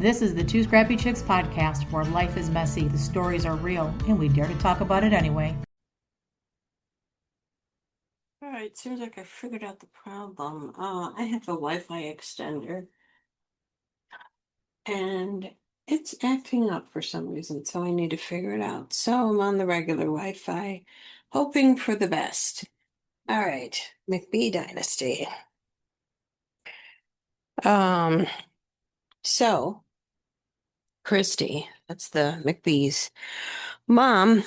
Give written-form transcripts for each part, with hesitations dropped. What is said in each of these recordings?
This is the Two Scrappy Chicks podcast where life is messy, the stories are real, and we dare to talk about it anyway. All right, seems like I figured out the problem. I have a Wi-Fi extender and it's acting up for some reason, so I need to figure it out. So I'm on the regular Wi-Fi, hoping for the best. All right, McBee Dynasty. Um, so Christy, that's the McBee's mom.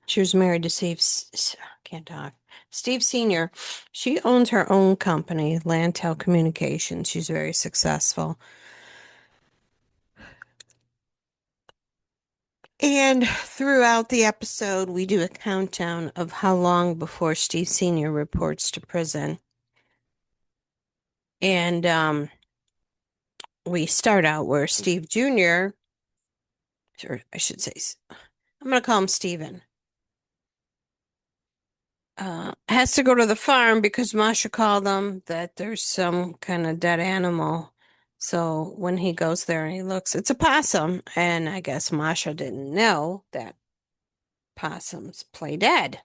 She was married to can't talk. Steve Sr. She owns her own company, Lantel Communications. She's very successful. And throughout the episode, we do a countdown of how long before Steve Sr. reports to prison. And we start out where Steve Jr., or I should say, I'm going to call him Steven, has to go to the farm because Masha called him that there's some kind of dead animal. So when he goes there and he looks, it's a possum. And I guess Masha didn't know that possums play dead.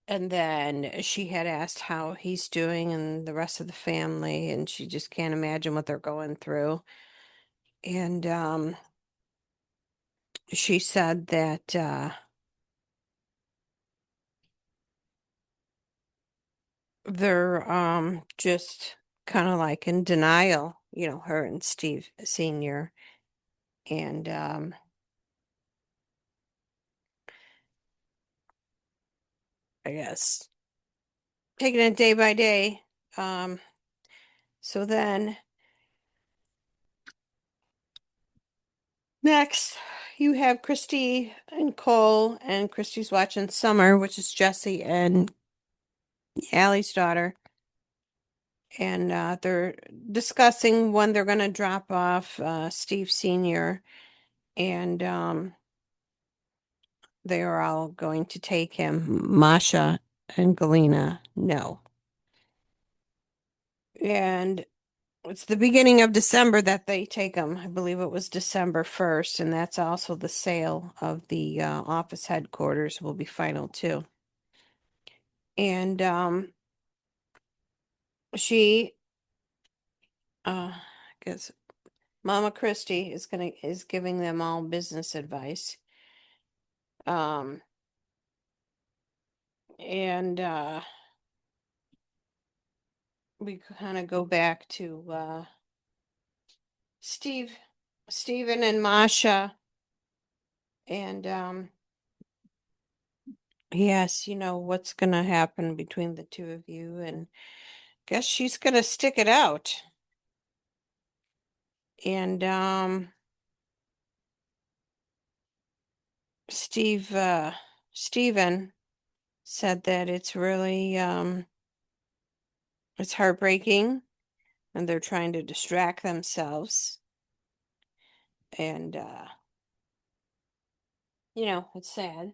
And then she had asked how he's doing and the rest of the family, and she just can't imagine what they're going through. And she said that they're just kind of like in denial, her and Steve Sr. And I guess taking it day by day. Um, so then next you have Christy and Cole, and Christy's watching Summer, which is Jesse and Allie's daughter. And they're discussing when they're going to drop off Steve Sr. And they are all going to take him. Masha and Galena, no. And it's the beginning of December that they take him. I believe it was December 1st, and that's also the sale of the office headquarters will be final too. And she, I guess Mama Christie is giving them all business advice. Um, and we kind of go back to Steven and Masha, and he asks, what's gonna happen between the two of you, and guess she's gonna stick it out. And Steven said that it's really it's heartbreaking and they're trying to distract themselves. And it's sad.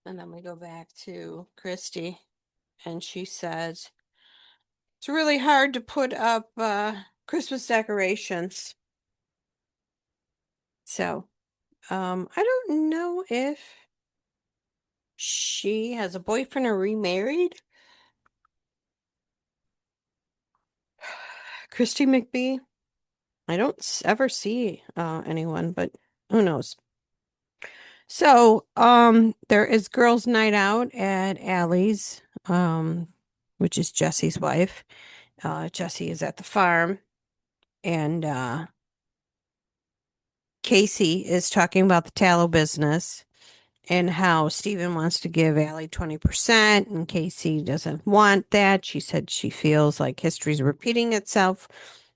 And then we go back to Christy, and she says it's really hard to put up Christmas decorations. So, I don't know if she has a boyfriend or remarried. Christy McBee. I don't ever see anyone, but who knows? So, there is girls' night out at Allie's, which is Jesse's wife. Jesse is at the farm, and Kacie is talking about the tallow business and how Steven wants to give Allie 20%, and Kacie doesn't want that. She said she feels like history's repeating itself,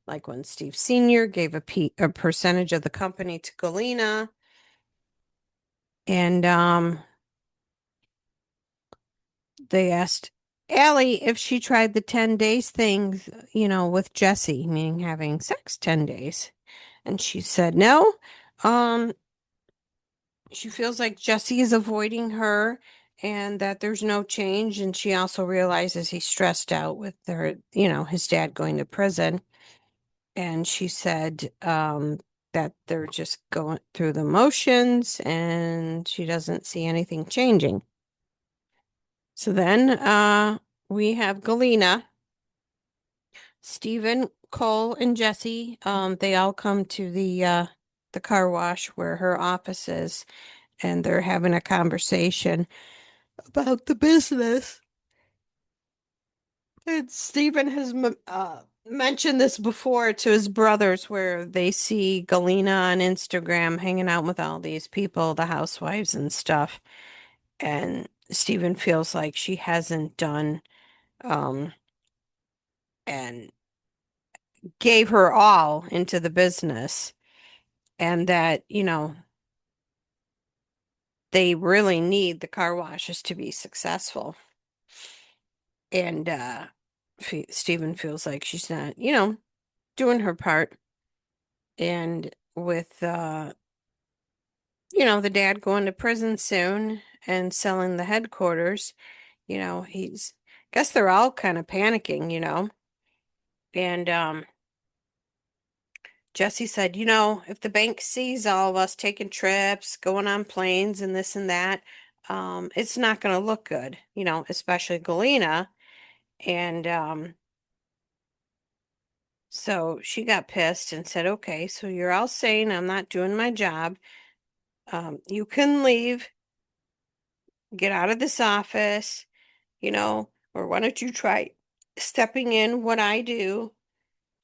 like when Steve Sr. gave a percentage of the company to Galena. And they asked Allie if she tried the 10 days thing, with Jesse, meaning having sex 10 days. And she said no. She feels like Jesse is avoiding her and that there's no change. And she also realizes he's stressed out with his dad going to prison. And she said that they're just going through the motions and she doesn't see anything changing. So then we have Galena, Steven, Cole, and Jesse. They all come to the car wash where her office is, and they're having a conversation about the business. And Steven has mentioned this before to his brothers, where they see Galena on Instagram hanging out with all these people, the housewives and stuff. And Steven feels like she hasn't done um, and gave her all into the business, and that, they really need the car washes to be successful. And Steven feels like she's not, doing her part. And with the dad going to prison soon and selling the headquarters, he's guess they're all kind of panicking. And Jesse said, if the bank sees all of us taking trips, going on planes and this and that, it's not going to look good, especially Galena. And so she got pissed and said, okay, so you're all saying I'm not doing my job. You can leave, get out of this office, or why don't you try stepping in what I do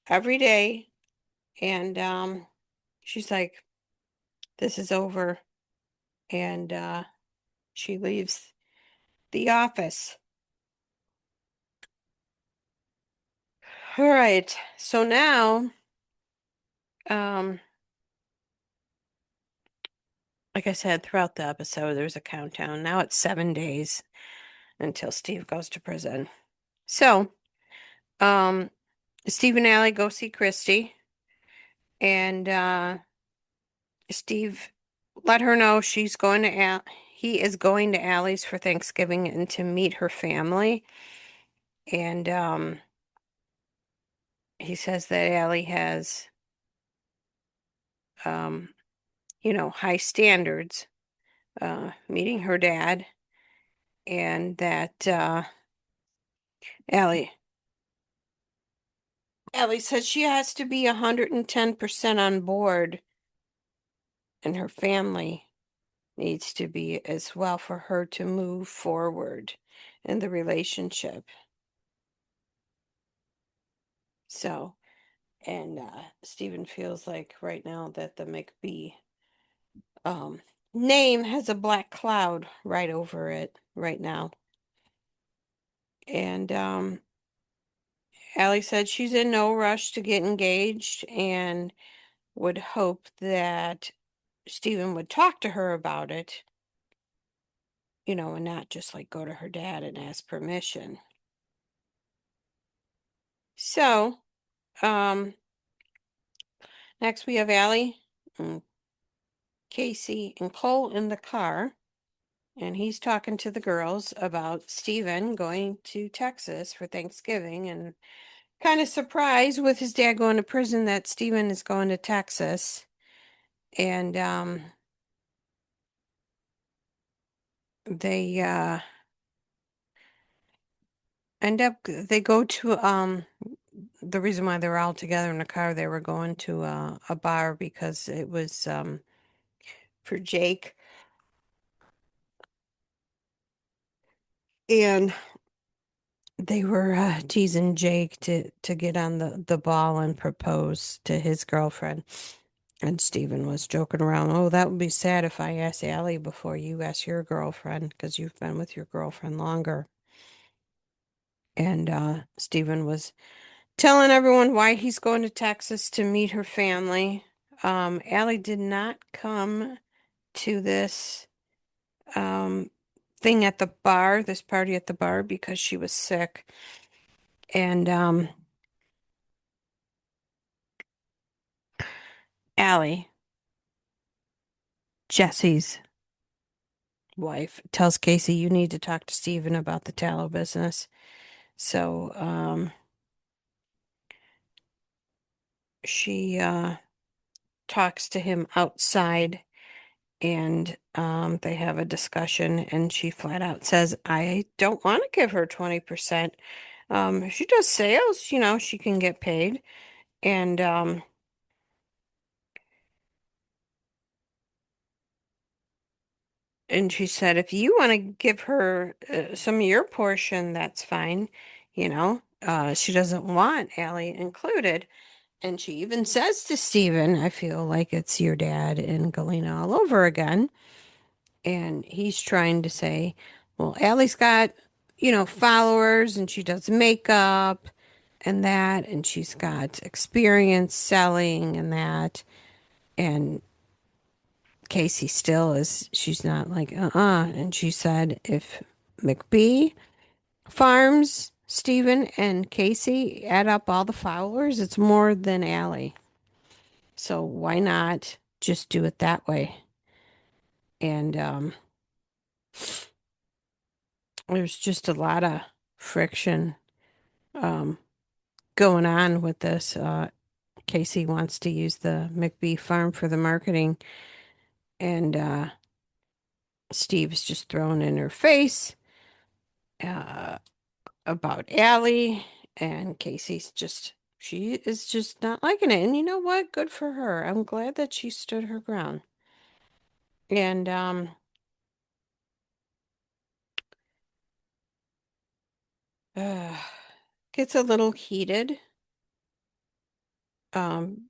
every day? And she's like, this is over. And she leaves the office. All right. So now, um, like I said, throughout the episode, there's a countdown. Now it's 7 days until Steve goes to prison. So, um, Steve and Allie go see Christy, and Steve let her know he is going to Allie's for Thanksgiving and to meet her family. And he says that Allie has um, high standards, meeting her dad, and that Allie Allie says she has to be 110% on board, and her family needs to be as well for her to move forward in the relationship. So, and Stephen feels like right now that the McBee um, name has a black cloud right over it right now. And Allie said she's in no rush to get engaged and would hope that Stephen would talk to her about it, and not just like go to her dad and ask permission. So, next we have Allie, and Kacie, and Cole in the car. And he's talking to the girls about Steven going to Texas for Thanksgiving, and kind of surprised with his dad going to prison that Steven is going to Texas. And they they go to the reason why they were all together in the car, they were going to a bar because it was for Jake. And they were teasing Jake to get on the ball and propose to his girlfriend. And Stephen was joking around, oh, that would be sad if I asked Allie before you ask your girlfriend, because you've been with your girlfriend longer. And Stephen was telling everyone why he's going to Texas to meet her family. Allie did not come to this thing at the bar, this party at the bar, because she was sick. And Allie, Jesse's wife, tells Kacie, you need to talk to Steven about the tallow business. So she talks to him outside, and they have a discussion, and she flat out says, I don't want to give her 20%. If she does sales, she can get paid. And and she said, if you want to give her some of your portion, that's fine. She doesn't want Allie included. And she even says to Steven, I feel like it's your dad and Galena all over again. And he's trying to say, well, Allie's got, followers, and she does makeup and that, and she's got experience selling and that. And Kacie still she's not like, And she said, if McBee farms Steven and Kacie add up all the followers, it's more than Allie. So why not just do it that way? And there's just a lot of friction um, going on with this. Kacie wants to use the McBee farm for the marketing, and Steve's just throwing in her face uh, about Allie, and she is just not liking it. And you know what? Good for her. I'm glad that she stood her ground. And uh, gets a little heated um,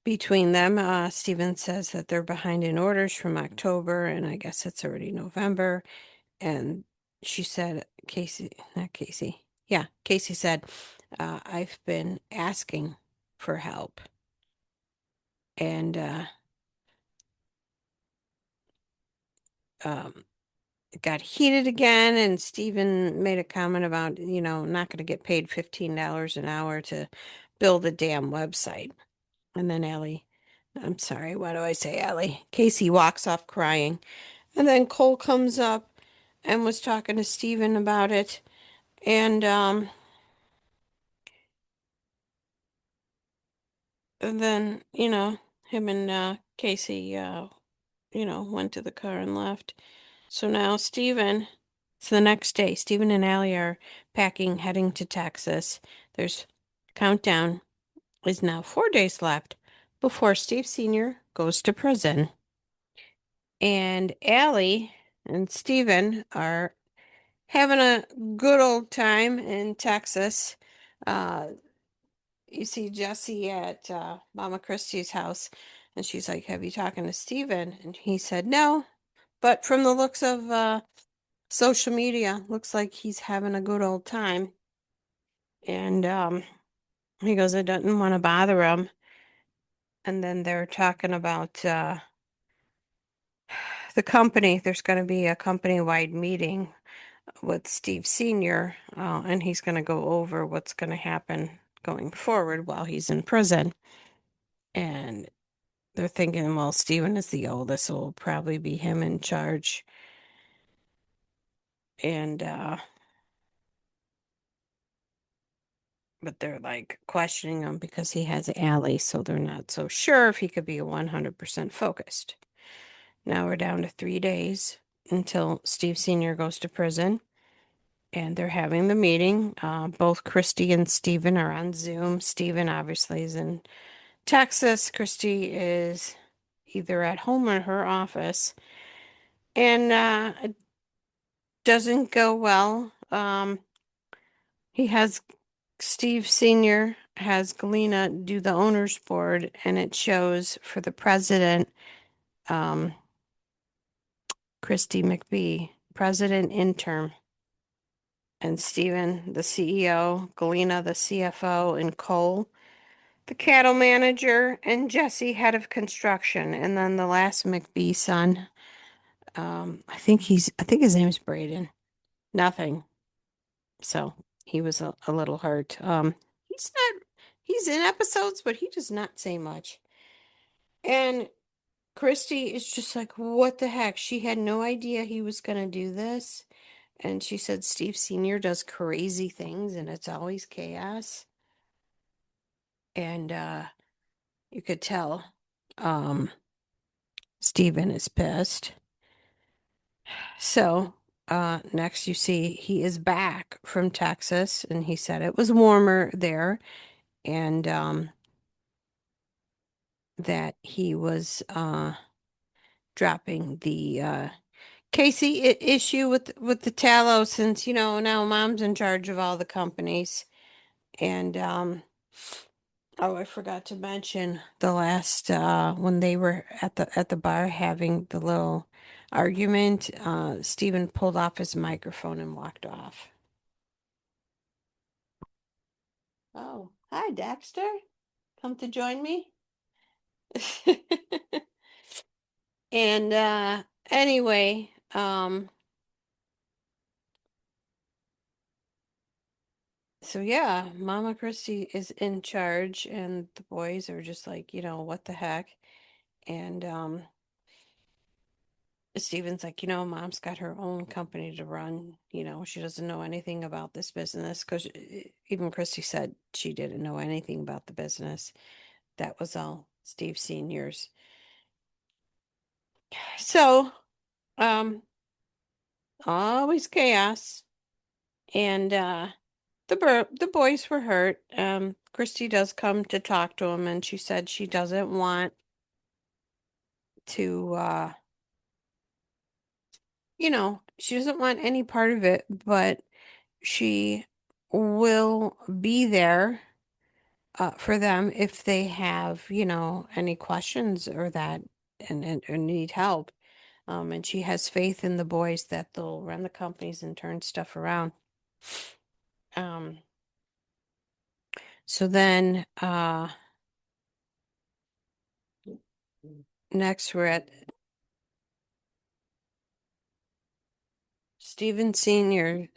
between them. Steven says that they're behind in orders from October, and I guess it's already November. And she said, not Kacie. Yeah, Kacie said, I've been asking for help. And um, it got heated again. And Steven made a comment about, not going to get paid $15 an hour to build a damn website. And then I'm sorry, why do I say Allie? Kacie walks off crying. And then Cole comes up and was talking to Steven about it. And then, him and Kacie, went to the car and left. So now it's the next day. Steven and Allie are packing, heading to Texas. There's countdown is now 4 days left before Steve Sr. goes to prison. And Allie and Steven are having a good old time in Texas. Uh, you see Jesse at Mama Christie's house, and she's like, have you talking to Steven? And he said, no, but from the looks of social media, looks like he's having a good old time. And he goes, I didn't want to bother him. And then they're talking about the company. There's going to be a company-wide meeting with Steve Sr., and he's going to go over what's going to happen going forward while he's in prison. And they're thinking, well, Steven is the oldest, so it'll probably be him in charge. And but they're like questioning him because he has Allie, so they're not so sure if he could be 100% focused. Now we're down to 3 days until Steve Sr. goes to prison, and they're having the meeting. Both Christy and Steven are on Zoom. Steven obviously is in Texas. Christy is either at home or her office, and it doesn't go well. He has Steve Sr. has Galena do the owner's board, and it shows for the president, um, Christy McBee, president interim, and Steven, the CEO, Galena, the CFO, and Cole, the cattle manager, and Jesse, head of construction. And then the last McBee son, I think his name's Braden. Nothing. So he was a little hurt. He's not, he's in episodes, but he does not say much. And Christy is just like, what the heck? She had no idea he was going to do this. And she said Steve Sr. does crazy things and it's always chaos. And you could tell um, Steven is pissed. So next you see he is back from Texas, and he said it was warmer there, and that he was dropping the Kacie issue with the tallow, since now mom's in charge of all the companies. And oh, I forgot to mention the last when they were at the bar having the little argument, Steven pulled off his microphone and walked off. Oh, hi Dexter. Come to join me? And anyway, so yeah, Mama Christie is in charge, and the boys are just like, what the heck? And Steven's like, Mom's got her own company to run. She doesn't know anything about this business, because even Christie said she didn't know anything about the business. That was all Steve Sr.'s. So, um, always chaos. And the boys were hurt. Christy does come to talk to him, and she said she doesn't want to she doesn't want any part of it, but she will be there for them if they have, any questions or that, and or need help. And she has faith in the boys that they'll run the companies and turn stuff around. Um, so then next we're at Steven Sr.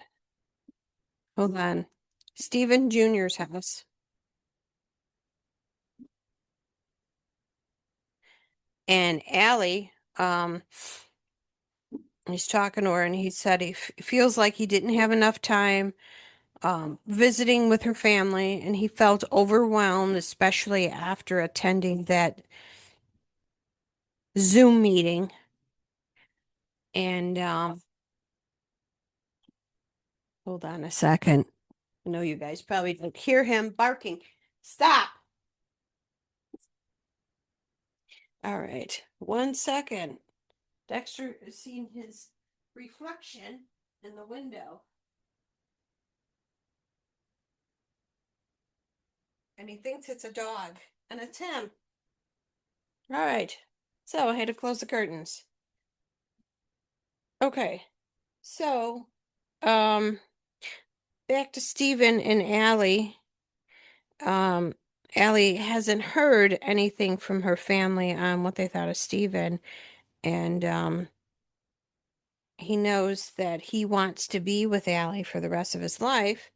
Hold on. Steven Jr.'s house. And Allie, he's talking to her, and he said he feels like he didn't have enough time visiting with her family, and he felt overwhelmed, especially after attending that Zoom meeting. And hold on a second. I know you guys probably don't hear him barking. Stop. All right. 1 second. Dexter is seeing his reflection in the window, and he thinks it's a dog, and it's him. All right. So I had to close the curtains. Okay. So, um, back to Steven and Allie. Um, Allie hasn't heard anything from her family on what they thought of Steven, and he knows that he wants to be with Allie for the rest of his life,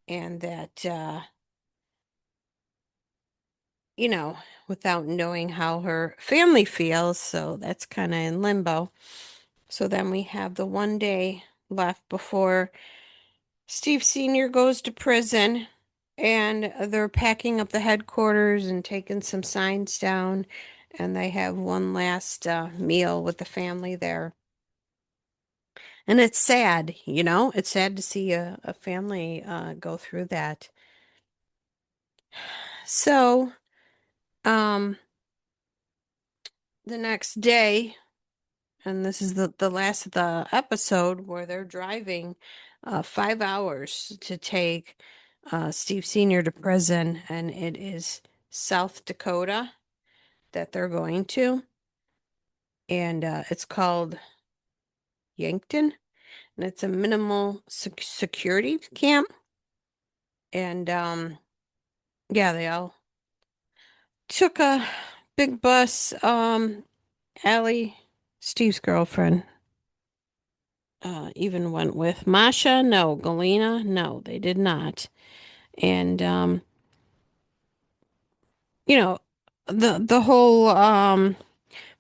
and that without knowing how her family feels, so that's kind of in limbo. So then we have the one day left before Steve Sr. goes to prison, and they're packing up the headquarters and taking some signs down, and they have one last meal with the family there. And it's sad, it's sad to see a family go through that. So, um, the next day, and this is the last of the episode, where they're driving 5 hours to take Steve Sr. to prison, and it is South Dakota that they're going to. And it's called Yankton, and it's a minimal security camp. And yeah, they all took a big bus. Allie, Steve's girlfriend, even went with Masha. No, Galena. No, they did not. And you know, the whole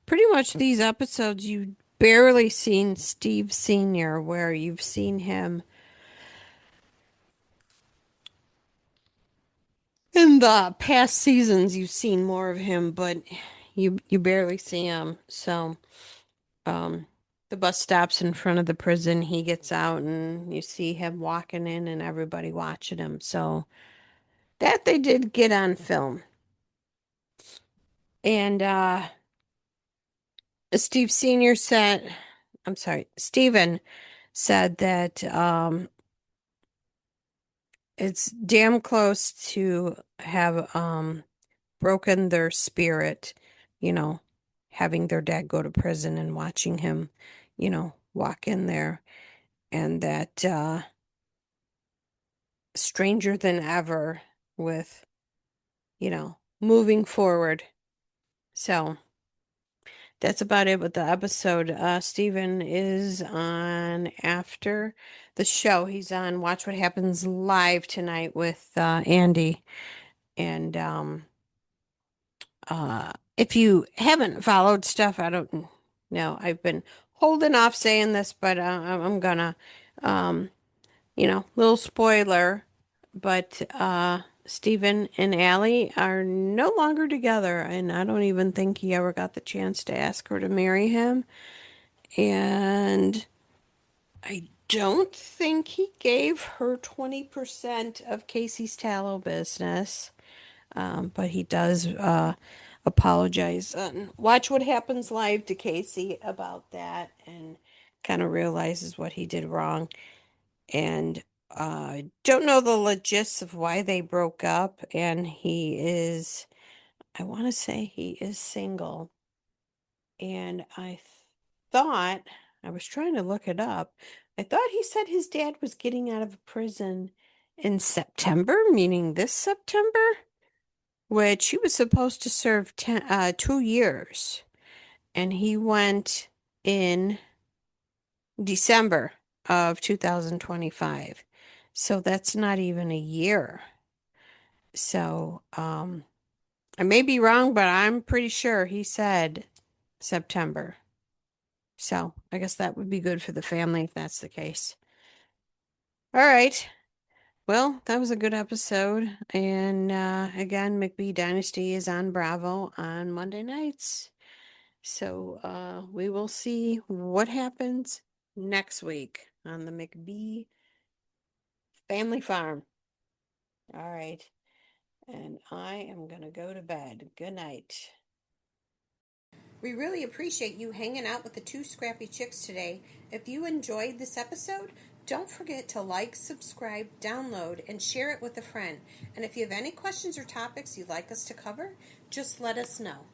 pretty much these episodes, you barely seen Steve Sr., where you've seen him In the past seasons, you've seen more of him, but you barely see him. So, um, the bus stops in front of the prison. He gets out, and you see him walking in, and everybody watching him. So that they did get on film. And Steve Senior said, I'm sorry, Steven said that it's damn close to have broken their spirit, you know, having their dad go to prison and watching him, walk in there, and that stranger than ever with, moving forward. So that's about it with the episode. Steven is on after the show. He's on Watch What Happens Live tonight with Andy. And if you haven't followed stuff, I don't know. I've been holding off saying this, but I'm gonna, um, little spoiler, but Stephen and Allie are no longer together, and I don't even think he ever got the chance to ask her to marry him. And I don't think he gave her 20% of Casey's tallow business. But he does apologize. Watch What Happens Live to Casey about that and kind of realizes what he did wrong. And don't know the logistics of why they broke up. And I want to say he is single. And thought, I was trying to look it up. I thought he said his dad was getting out of prison in September, meaning this September, which he was supposed to serve 2 years. And he went in December of 2025. So that's not even a year. So, I may be wrong, but I'm pretty sure he said September. So I guess that would be good for the family if that's the case. All right. Well, that was a good episode. And again, McBee Dynasty is on Bravo on Monday nights. So we will see what happens next week on the McBee family farm. All right. And I am going to go to bed. Good night. We really appreciate you hanging out with the two scrappy chicks today. If you enjoyed this episode, don't forget to like, subscribe, download, and share it with a friend. And if you have any questions or topics you'd like us to cover, just let us know.